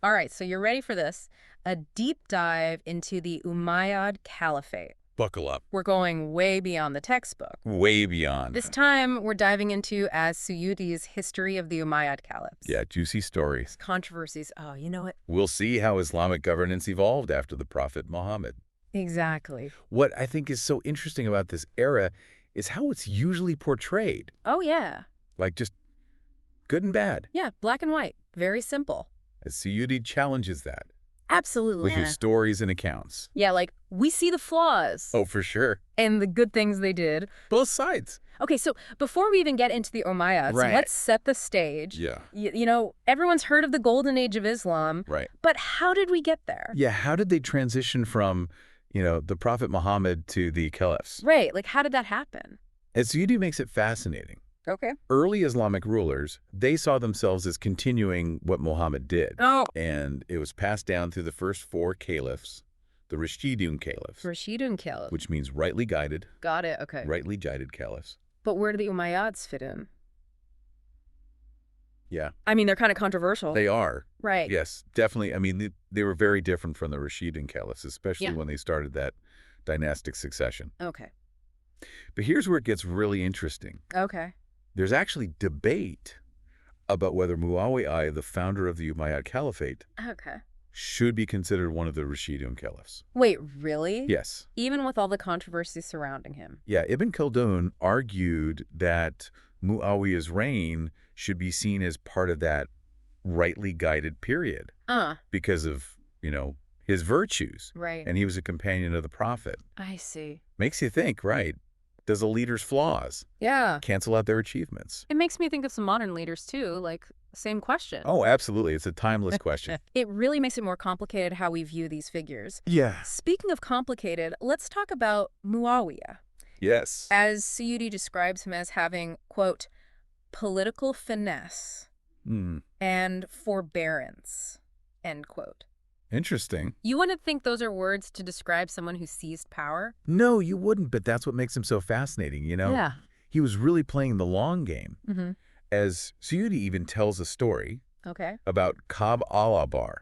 All right, so you're ready for this. A deep dive into the Umayyad Caliphate. Buckle up. We're going way beyond the textbook. Way beyond. This time, we're diving into as-Suyūṭī's history of the Umayyad Caliphs. Yeah, juicy stories. Controversies. Oh, you know it. We'll see how Islamic governance evolved after the Prophet Muhammad. Exactly. What I think is so interesting about this era is how it's usually portrayed. Oh, yeah. Like just good and bad. Yeah, black and white. Very simple. As-Suyūṭī challenges that. Absolutely. With his stories and accounts. Yeah, like, we see the flaws. Oh, for sure. And the good things they did. Both sides. Okay, so before we even get into the Umayyads, Right. let's set the stage. Yeah. You know, everyone's heard of the golden age of Islam. Right. But how did we get there? Yeah, how did they transition from, the Prophet Muhammad to the Caliphs? Right, like, how did that happen? As-Suyūṭī makes it fascinating. Okay. Early Islamic rulers, they saw themselves as continuing what Muhammad did. Oh. And it was passed down through the first four caliphs, the Rāshidūn Caliphs, Rāshidūn Caliphs. which means rightly guided, Got it, okay. rightly guided caliphs. But where do the Umayyads fit in? Yeah. I mean, they're kind of controversial. They are. Right. Yes, definitely. I mean, they were very different from the Rāshidūn Caliphs, especially Yeah. when they started that dynastic succession. Okay. But here's where it gets really interesting. Okay. There's actually debate about whether Muʿāwiya, the founder of the Umayyad Caliphate, Okay. should be considered one of the Rāshidūn Caliphs. Wait, really? Yes. Even with all the controversy surrounding him? Yeah, Ibn Khaldun argued that Muawiyah's reign should be seen as part of that rightly guided period because of, his virtues. Right. And he was a companion of the Prophet. I see. Makes you think, right? Does a leader's flaws Yeah. cancel out their achievements? It makes me think of some modern leaders, too, like, same question. Oh, absolutely. It's a timeless question. It really makes it more complicated how we view these figures. Yeah. Speaking of complicated, let's talk about Muawiyah. Yes. As-Suyūṭī describes him as having, quote, political finesse and forbearance, end quote. Interesting. You wouldn't think those are words to describe someone who seized power? No, you wouldn't, but that's what makes him so fascinating, Yeah. He was really playing the long game. Mm-hmm. As-Suyūṭī even tells a story Okay. about Ka'b al-Ḥimār.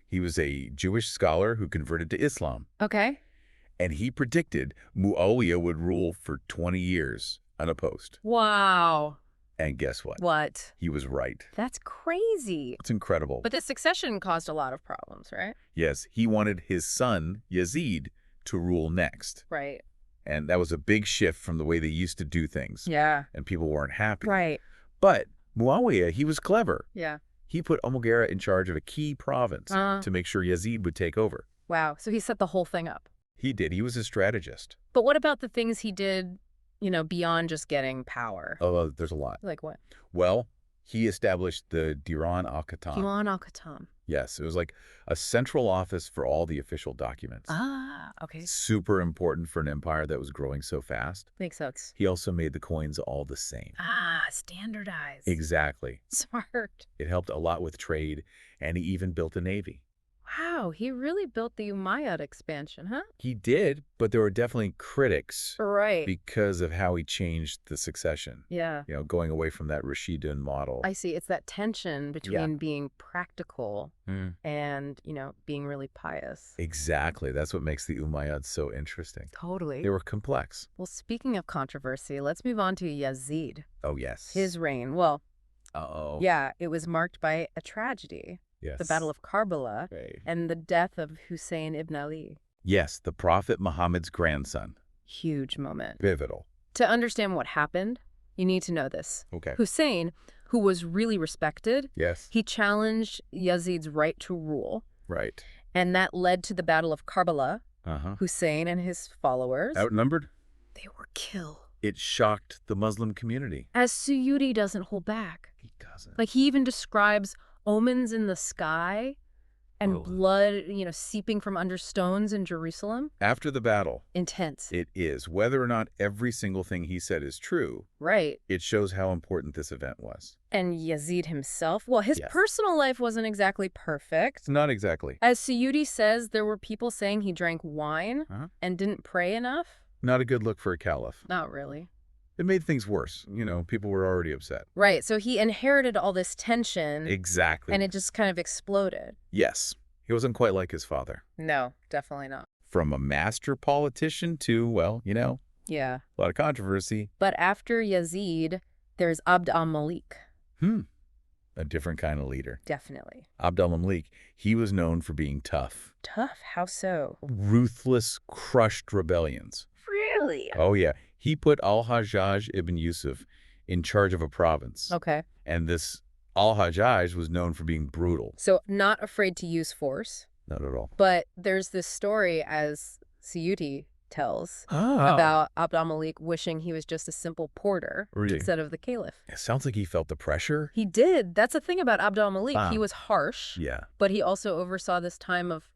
He was a Jewish scholar who converted to Islam, Okay. and he predicted Muawiyah would rule for 20 years unopposed. Wow. And guess what? What? He was right. That's crazy. It's incredible. But the succession caused a lot of problems, right? Yes, he wanted his son, Yazid, to rule next. Right. And that was a big shift from the way they used to do things. Yeah. And people weren't happy. Right. But Muawiyah, he was clever. Yeah. He put Umayyad in charge of a key province to make sure Yazid would take over. Wow. So he set the whole thing up. He did. He was a strategist. But what about the things he did, beyond just getting power? Oh, there's a lot. Like what? Well, he established the Diwan al-Khatam. Diwan al-Khatam. Yes, it was like a central office for all the official documents. Ah, okay. Super important for an empire that was growing so fast. Makes sense. He also made the coins all the same. Ah, standardized. Exactly. Smart. It helped a lot with trade, and he even built a navy. Wow, he really built the Umayyad expansion, huh? He did, but there were definitely critics Right. because of how he changed the succession. Yeah. Going away from that Rashidun model. I see. It's that tension between being practical and, being really pious. Exactly. That's what makes the Umayyads so interesting. Totally. They were complex. Well, speaking of controversy, let's move on to Yazid. Oh, yes. His reign. Well, Uh-oh. yeah, it was marked by a tragedy. Yes. The Battle of Karbala Right. and the death of Hussein ibn Ali. Yes, the Prophet Muhammad's grandson. Huge moment. Pivotal. To understand what happened, you need to know this. Okay. Hussein, who was really respected, Yes. he challenged Yazid's right to rule, Right. and that led to the Battle of Karbala. Uh-huh. Hussein and his followers, Outnumbered? they were killed. It shocked the Muslim community. As-Suyūṭī doesn't hold back. He doesn't. Like, he even describes omens in the sky and Oh. blood, seeping from under stones in Jerusalem. After the battle, Intense. it is. Whether or not every single thing he said is true, Right. it shows how important this event was. And Yazid himself, well, his Yes. personal life wasn't exactly perfect. It's not exactly. As-Suyūṭī says, there were people saying he drank wine and didn't pray enough. Not a good look for a caliph. Not really. it made things worse. People were already upset. Right. So he inherited all this tension. Exactly. And it just kind of exploded. Yes. He wasn't quite like his father. No, definitely not. From a master politician to, well, yeah, a lot of controversy. But after Yazid, there's Abd al-Malik. A different kind of leader. Definitely. Abd al-Malik, he was known for being tough. Tough? How so? Ruthless, crushed rebellions. Really? Oh, yeah. He put al-Hajjaj ibn Yusuf in charge of a province. Okay. And this al-Hajjaj was known for being brutal. So not afraid to use force. Not at all. But there's this story, as Suyūṭī tells, about Abd al-Malik wishing he was just a simple porter instead of the caliph. It sounds like he felt the pressure. He did. That's the thing about Abd al-Malik. He was harsh. Yeah. But he also oversaw this time of,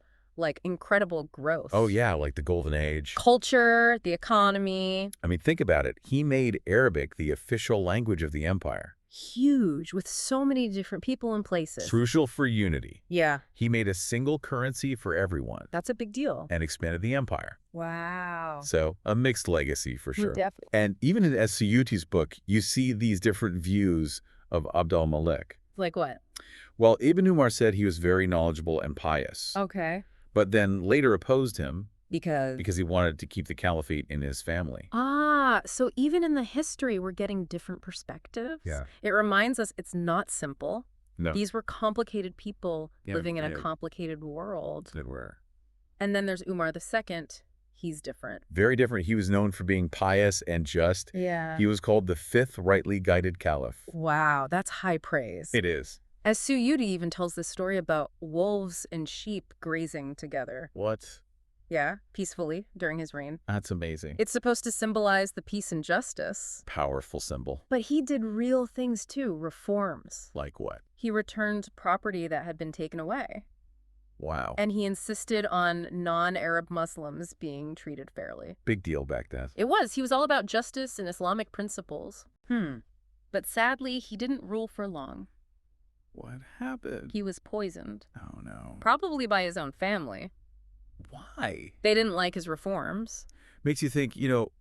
incredible growth. Oh, yeah, like the Golden Age. Culture, the economy. I mean, think about it. He made Arabic the official language of the empire. Huge, with so many different people and places. Crucial for unity. Yeah. He made a single currency for everyone. That's a big deal. And expanded the empire. Wow. So, a mixed legacy for sure. Definitely. And even in as-Suyūṭī's book, you see these different views of Abd al-Malik. Like what? Well, Ibn Umar said he was very knowledgeable and pious. Okay. But then later opposed him because he wanted to keep the caliphate in his family. So even in the history, we're getting different perspectives. Yeah. It reminds us it's not simple. No. These were complicated people living in a complicated world. They were. And then there's Umar II. He's different. Very different. He was known for being pious and just. Yeah. He was called the 5th rightly guided caliph. Wow, that's high praise. It is. As-Suyūṭī even tells this story about wolves and sheep grazing together. What? Yeah, peacefully during his reign. That's amazing. It's supposed to symbolize the peace and justice. Powerful symbol. But he did real things too, reforms. Like what? He returned property that had been taken away. Wow. And he insisted on non-Arab Muslims being treated fairly. Big deal back then. It was. He was all about justice and Islamic principles. But sadly, he didn't rule for long. What happened? He was poisoned. Oh, no. Probably by his own family. Why? They didn't like his reforms. Makes you think,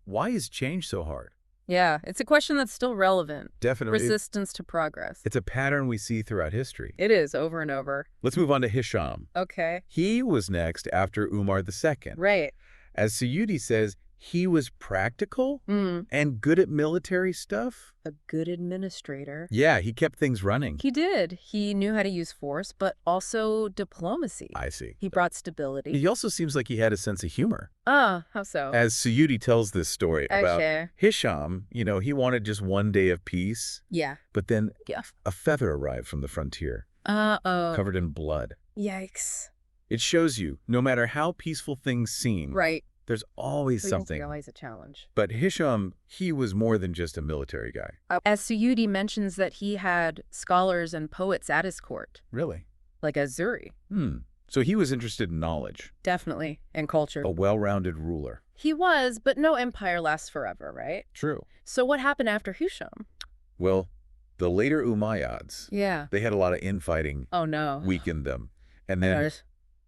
why is change so hard? Yeah, it's a question that's still relevant. Definitely. Resistance to progress. It's a pattern we see throughout history. It is, over and over. Let's move on to Hisham. Okay. He was next after Umar II. Right. As Suyūṭī says, he was practical and good at military stuff. A good administrator. Yeah, he kept things running. He did. He knew how to use force, but also diplomacy. I see. He brought stability. He also seems like he had a sense of humor. How so? As Suyūṭī tells this story about Okay. Hisham, he wanted just one day of peace. Yeah. But then Yeah. a feather arrived from the frontier. Uh-oh. Covered in blood. Yikes. It shows you, no matter how peaceful things seem, Right. there's always something. There's always a challenge. But Hisham, he was more than just a military guy. As Suyūṭī mentions that he had scholars and poets at his court. Really? Like Az-Zuhri. So he was interested in knowledge. Definitely. And culture. A well-rounded ruler. He was, but no empire lasts forever, right? True. So what happened after Hisham? Well, the later Umayyads, Yeah. they had a lot of infighting. Oh, no. Weakened them. And then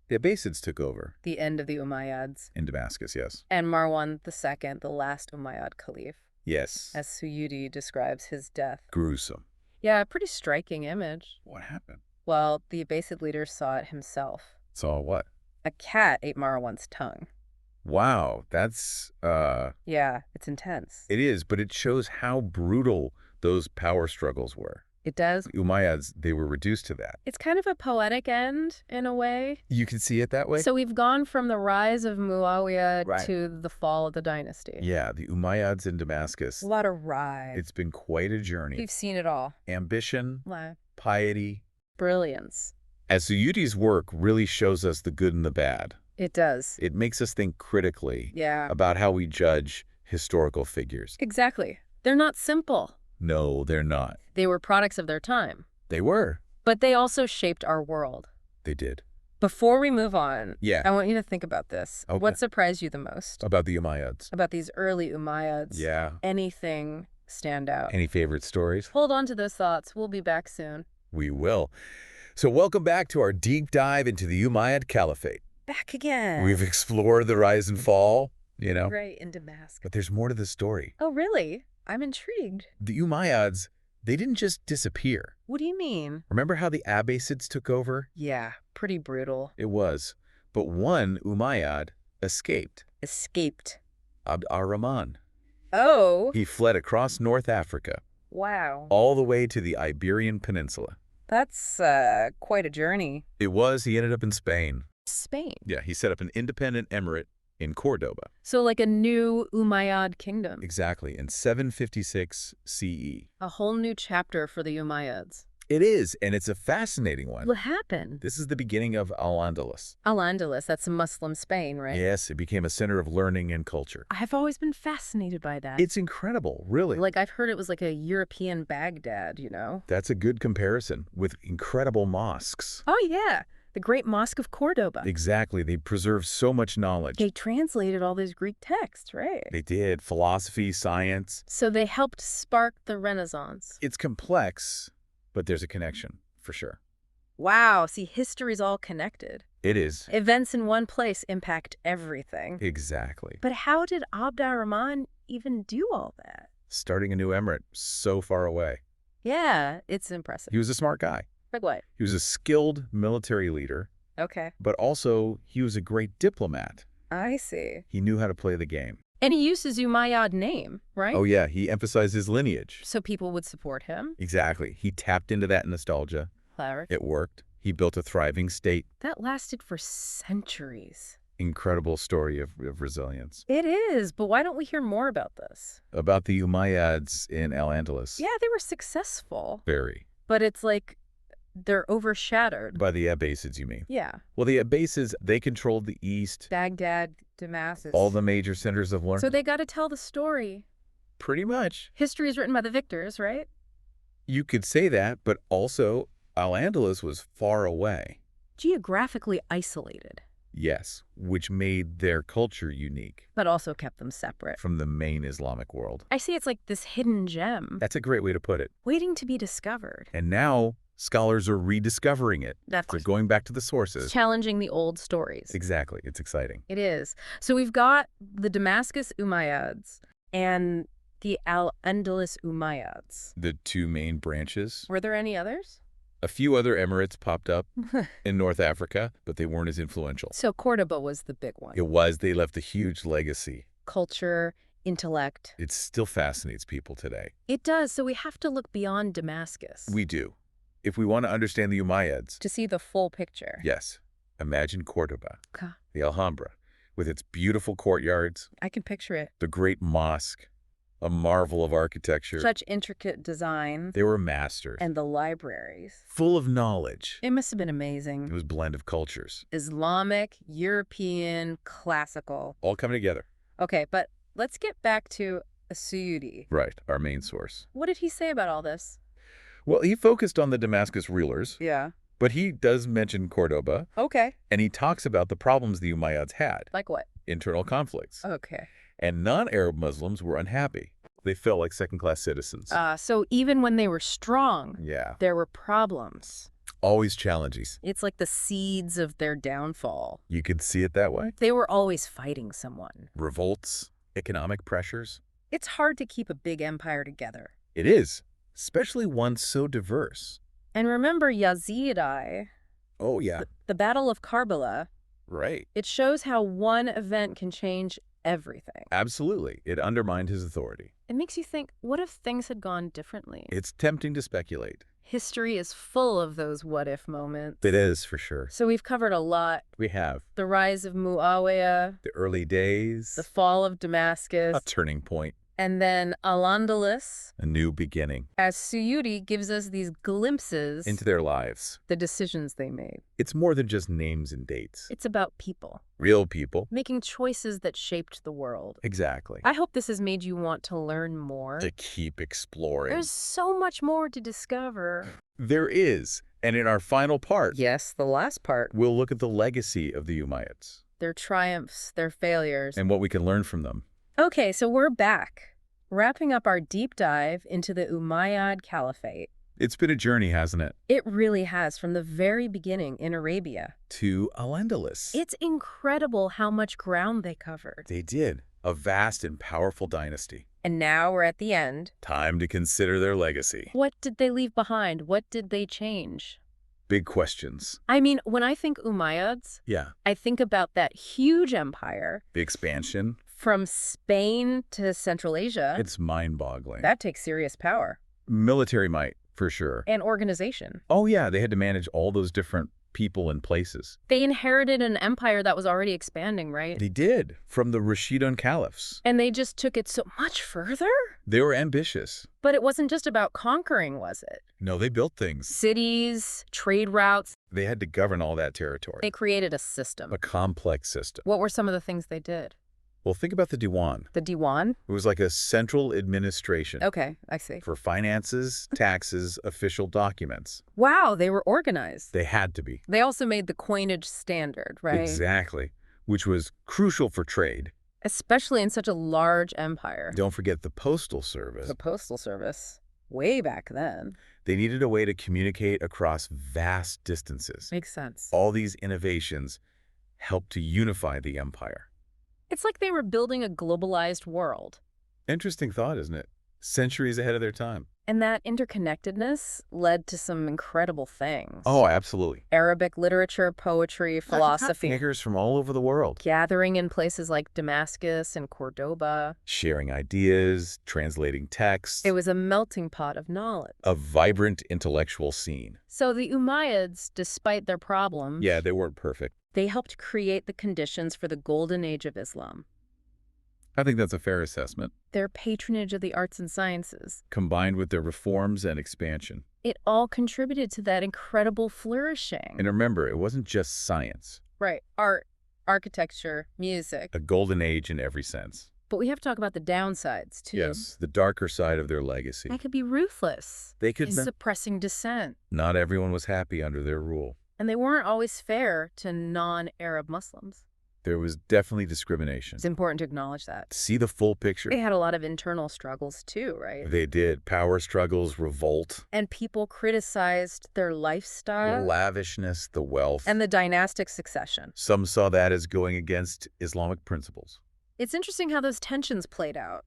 the Abbāsids took over. The end of the Umayyads. In Damascus, yes. And Marwan II, the last Umayyad Caliph. Yes. As Suyūṭī describes his death. Gruesome. Yeah, a pretty striking image. What happened? Well, the Abbāsid leader saw it himself. Saw what? A cat ate Marwan's tongue. Wow, that's, Yeah, it's intense. It is, but it shows how brutal those power struggles were. It does. The Umayyads, they were reduced to that. It's kind of a poetic end, in a way. You can see it that way? So we've gone from the rise of Muʿāwiya Right. to the fall of the dynasty. Yeah, the Umayyads in Damascus. A lot of ride. It's been quite a journey. We've seen it all. Ambition, piety. Brilliance. As Suyūṭī's work really shows us the good and the bad. It does. It makes us think critically Yeah. about how we judge historical figures. Exactly. They're not simple. No, they're not. They were products of their time. They were. But they also shaped our world. They did. Before we move on, Yeah. I want you to think about this. Okay. What surprised you the most? About the Umayyads. About these early Umayyads? Yeah. Anything stand out? Any favorite stories? Hold on to those thoughts. We'll be back soon. We will. So welcome back to our deep dive into the Umayyad Caliphate. Back again. We've explored the rise and fall, Right, in Damascus. but there's more to the story. Oh, really? I'm intrigued. The Umayyads, they didn't just disappear. What do you mean? Remember how the ʿAbbāsids took over? Yeah, pretty brutal. It was. But one Umayyad escaped. Escaped. Abd ar-Rahman. Oh. He fled across North Africa. Wow. All the way to the Iberian Peninsula. That's quite a journey. It was. He ended up in Spain. Spain? Yeah, he set up an independent emirate in Córdoba. So like a new Umayyad kingdom. Exactly, in 756 CE. A whole new chapter for the Umayyads. It is, and it's a fascinating one. What happened? This is the beginning of Al-Andalus. Al-Andalus, that's Muslim Spain, right? Yes, it became a center of learning and culture. I've always been fascinated by that. It's incredible, really. Like, I've heard it was like a European Baghdad, you know? That's a good comparison, with incredible mosques. Oh, yeah. The Great Mosque of Córdoba. Exactly. They preserved so much knowledge. They translated all those Greek texts, right? They did. Philosophy, science. So they helped spark the Renaissance. It's complex, but there's a connection, for sure. Wow. See, history's all connected. It is. Events in one place impact everything. Exactly. But how did Abd ar-Rahman even do all that? Starting a new emirate so far away. Yeah, it's impressive. He was a smart guy. Like what? He was a skilled military leader. Okay. But also, he was a great diplomat. I see. He knew how to play the game. And he used his Umayyad name, right? Oh, yeah. He emphasized his lineage. So people would support him? Exactly. He tapped into that nostalgia. Clever. It worked. He built a thriving state. That lasted for centuries. Incredible story of resilience. It is, but why don't we hear more about this? About the Umayyads in Al-Andalus. Yeah, they were successful. Very. But it's like they're overshadowed. By the Abbasids, you mean? Yeah. Well, the Abbasids, they controlled the East. Baghdad, Damascus. All the major centers of learning. So they got to tell the story. Pretty much. History is written by the victors, right? You could say that, but also Al-Andalus was far away. Geographically isolated. Yes, which made their culture unique. But also kept them separate. From the main Islamic world. I see it's like this hidden gem. That's a great way to put it. Waiting to be discovered. And now scholars are rediscovering it. They're going back to the sources. Challenging the old stories. Exactly. It's exciting. It is. So we've got the Damascus Umayyads and the Al-Andalus Umayyads. The two main branches. Were there any others? A few other emirates popped up in North Africa, but they weren't as influential. So Córdoba was the big one. It was. They left a huge legacy. Culture, intellect. It still fascinates people today. It does. So we have to look beyond Damascus. We do. If we want to understand the Umayyads. To see the full picture. Yes. Imagine Córdoba. Okay. The Alhambra, with its beautiful courtyards. I can picture it. The great mosque. A marvel of architecture. Such intricate design. They were masters. And the libraries. Full of knowledge. It must have been amazing. It was a blend of cultures. Islamic, European, classical. All coming together. Okay, but let's get back to as-Suyūṭī. Right, our main source. What did he say about all this? Well, he focused on the Damascus rulers. Yeah. But he does mention Córdoba. Okay. And he talks about the problems the Umayyads had. Like what? Internal conflicts. Okay. And non-Arab Muslims were unhappy. They felt like second-class citizens. So even when they were strong, yeah, there were problems. Always challenges. It's like the seeds of their downfall. You could see it that way? They were always fighting someone. Revolts, economic pressures. It's hard to keep a big empire together. It is, especially one so diverse. And remember Yazid. Oh, yeah. The Battle of Karbala. Right. It shows how one event can change everything. Absolutely. It undermined his authority. It makes you think, what if things had gone differently? It's tempting to speculate. History is full of those what-if moments. It is, for sure. So we've covered a lot. We have. The rise of Muʿāwiya. The early days. The fall of Damascus. A turning point. And then Al-Andalus. A new beginning. As-Suyūṭī gives us these glimpses into their lives. The decisions they made. It's more than just names and dates. It's about people. Real people. Making choices that shaped the world. Exactly. I hope this has made you want to learn more. To keep exploring. There's so much more to discover. There is. And in our final part. Yes, the last part. We'll look at the legacy of the Umayyads. Their triumphs, their failures. And what we can learn from them. Okay, so we're back, wrapping up our deep dive into the Umayyad Caliphate. It's been a journey, hasn't it? It really has, from the very beginning in Arabia. To Al-Andalus. It's incredible how much ground they covered. They did. A vast and powerful dynasty. And now we're at the end. Time to consider their legacy. What did they leave behind? What did they change? Big questions. I mean, when I think Umayyads, I think about that huge empire. The expansion. From Spain to Central Asia. It's mind-boggling. That takes serious power. Military might, for sure. And organization. Oh, yeah. They had to manage all those different people and places. They inherited an empire that was already expanding, right? They did, from the Rāshidūn Caliphs. And they just took it so much further? They were ambitious. But it wasn't just about conquering, was it? No, they built things. Cities, trade routes. They had to govern all that territory. They created a system. A complex system. What were some of the things they did? Well, think about the Diwan. The Diwan? It was like a central administration. Okay, I see. For finances, taxes, official documents. Wow, they were organized. They had to be. They also made the coinage standard, right? Exactly, which was crucial for trade. Especially in such a large empire. Don't forget the postal service. The postal service. Way back then. They needed a way to communicate across vast distances. Makes sense. All these innovations helped to unify the empire. It's like they were building a globalized world. Interesting thought, isn't it? Centuries ahead of their time. And that interconnectedness led to some incredible things. Oh, absolutely. Arabic literature, poetry, philosophy. Thinkers from all over the world. Gathering in places like Damascus and Cordoba. Sharing ideas, translating texts. It was a melting pot of knowledge. A vibrant intellectual scene. So the Umayyads, despite their problems... Yeah, they weren't perfect. They helped create the conditions for the golden age of Islam. I think that's a fair assessment. Their patronage of the arts and sciences. Combined with their reforms and expansion. It all contributed to that incredible flourishing. And remember, it wasn't just science. Right. Art, architecture, music. A golden age in every sense. But we have to talk about the downsides, too. Yes, the darker side of their legacy. That could be ruthless. They could... suppressing dissent. Not everyone was happy under their rule. And they weren't always fair to non-Arab Muslims. There was definitely discrimination. It's important to acknowledge that. See the full picture. They had a lot of internal struggles too, right? They did. Power struggles, revolt. And people criticized their lifestyle. The lavishness, the wealth. And the dynastic succession. Some saw that as going against Islamic principles. It's interesting how those tensions played out.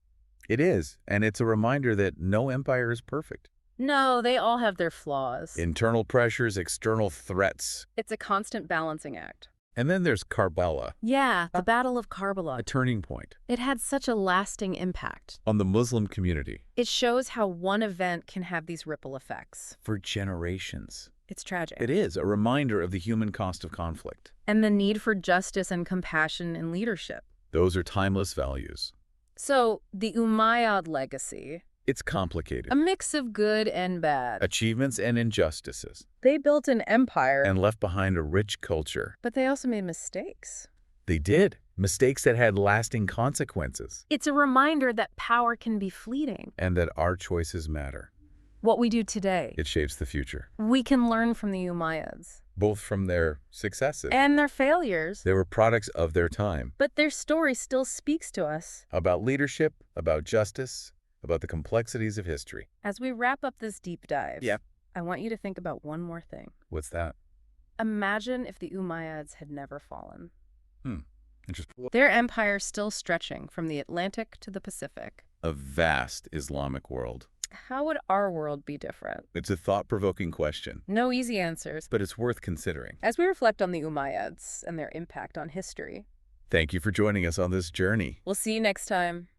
It is. And it's a reminder that no empire is perfect. No, they all have their flaws. Internal pressures, external threats. It's a constant balancing act. And then there's Karbala. Yeah, the Battle of Karbala. A turning point. It had such a lasting impact. On the Muslim community. It shows how one event can have these ripple effects. For generations. It's tragic. It is a reminder of the human cost of conflict. And the need for justice and compassion in leadership. Those are timeless values. So, the Umayyad legacy... It's complicated. A mix of good and bad. Achievements and injustices. They built an empire. And left behind a rich culture. But they also made mistakes. They did. Mistakes that had lasting consequences. It's a reminder that power can be fleeting. And that our choices matter. What we do today. It shapes the future. We can learn from the Umayyads. Both from their successes. And their failures. They were products of their time. But their story still speaks to us. About leadership, about justice, about the complexities of history. As we wrap up this deep dive, I want you to think about one more thing. What's that? Imagine if the Umayyads had never fallen. Interesting. Their empire still stretching from the Atlantic to the Pacific. A vast Islamic world. How would our world be different? It's a thought-provoking question. No easy answers. But it's worth considering. As we reflect on the Umayyads and their impact on history. Thank you for joining us on this journey. We'll see you next time.